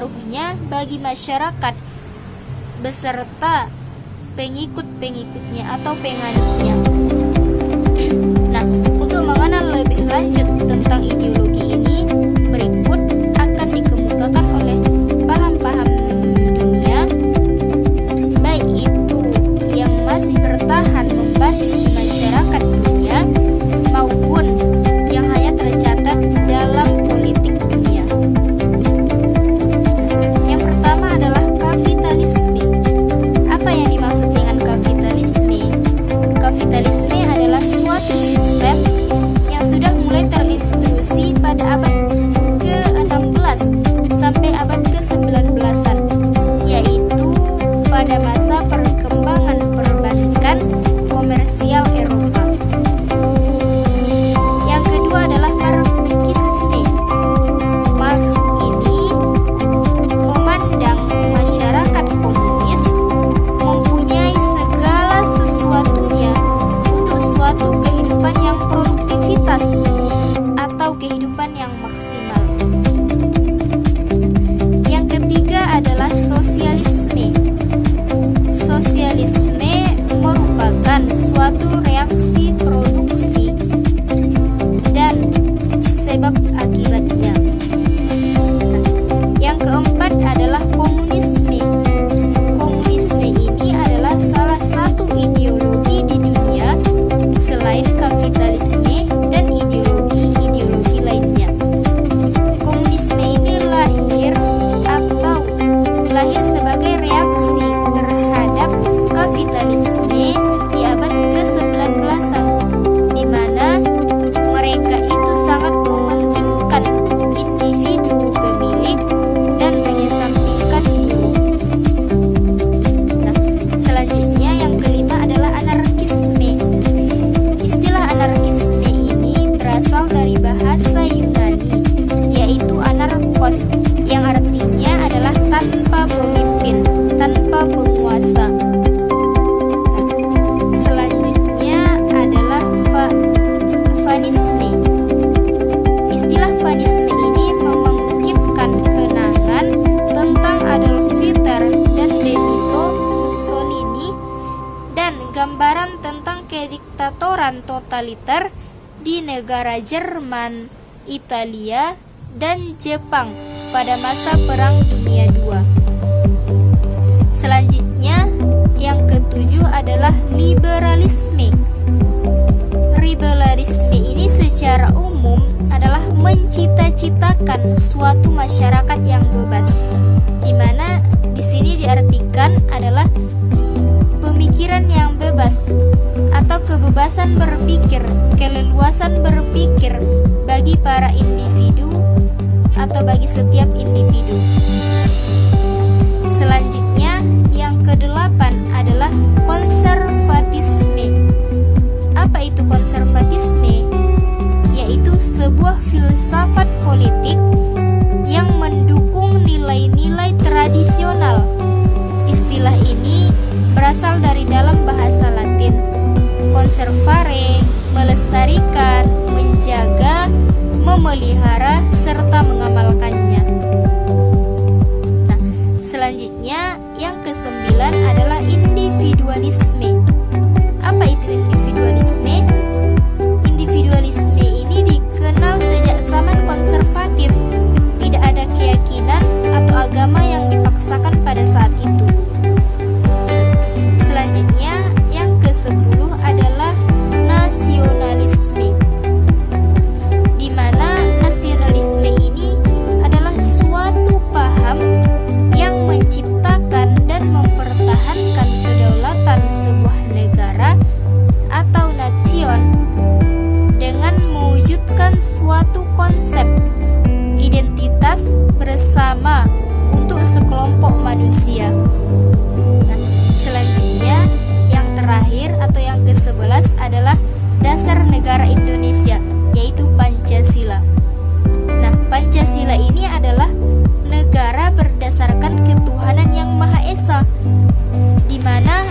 pengaruhnya bagi masyarakat beserta pengikut-pengikutnya atau penganutnya. Nah, untuk mengenal lebih lanjut tentang ideologi ini, berikut akan dikemukakan oleh paham-paham dunia, baik itu yang masih bertahan membasis di masyarakat dunia maupun yang hanya tercatat dalam politik dunia. Yang pertama adalah kapitalisme. Apa yang dimaksud dengan kapitalisme? Kapitalisme adalah suatu sistem yang sudah mulai terinstitusi pada abad ke-16 sampai abad ke-19-an, yaitu pada masa perkembangan perbankan komersial Eropa. Yang kedua adalah Marxisme. Marx ini memandang masyarakat komunis mempunyai segala sesuatunya untuk suatu kehidupan yang produktivitas atau kehidupan yang maksimal. Yang ketiga adalah sosialisme. Sosialisme merupakan suatu reaksi produksi dan sebab akibatnya. Yang keempat adalah komunisme. Komunisme ini adalah salah satu ideologi di dunia selain kapitalisme dan ideologi-ideologi lainnya. Komunisme ini lahir sebagai reaksi terhadap kapitalisme di abad ke-19-an, di mana mereka itu sangat mementingkan individu pemilik dan mengesampingkan buruh. Nah, selanjutnya yang kelima adalah anarkisme. Istilah anarkisme ini berasal dari bahasa Yunani, yaitu anarkos, yang artinya adalah tanpa pemimpin, tanpa penguasa. Selanjutnya adalah fanisme. Istilah fanisme ini membangkitkan kenangan tentang Adolf Hitler dan Benito Mussolini dan gambaran tentang kediktatoran totaliter di negara Jerman, Italia, dan Jepang pada masa Perang Dunia II. Selanjutnya, yang ketujuh adalah liberalisme. Liberalisme ini secara umum adalah mencita-citakan suatu masyarakat yang bebas, di mana di sini diartikan adalah pemikiran yang bebas atau kebebasan berpikir, keleluasan berpikir bagi para individu atau bagi setiap individu. Selanjutnya, yang kedelapan adalah konservatisme. Apa itu konservatisme? Yaitu sebuah filsafat politik yang mendukung nilai-nilai tradisional. Istilah ini berasal dari dalam bahasa Latin. Conservare, melestarikan, menjaga, memelihara, serta mengamalkannya. Nah, selanjutnya yang kesembilan adalah individualisme. Apa itu individualisme? Individualisme ini dikenal sejak zaman konservatif. Tidak ada keyakinan atau agama yang dipaksakan pada saat itu. Selanjutnya yang ke-10 adalah nasionalisme, di mana nasionalisme ini adalah suatu paham yang menciptakan dan mempertahankan kedaulatan sebuah negara atau nation dengan mewujudkan suatu konsep identitas bersama untuk sekelompok manusia. Nah, selanjutnya yang terakhir atau yang ke-11 adalah dasar negara Indonesia, yaitu Pancasila. Nah, Pancasila ini adalah negara berdasarkan ketuhanan yang Maha Esa, di mana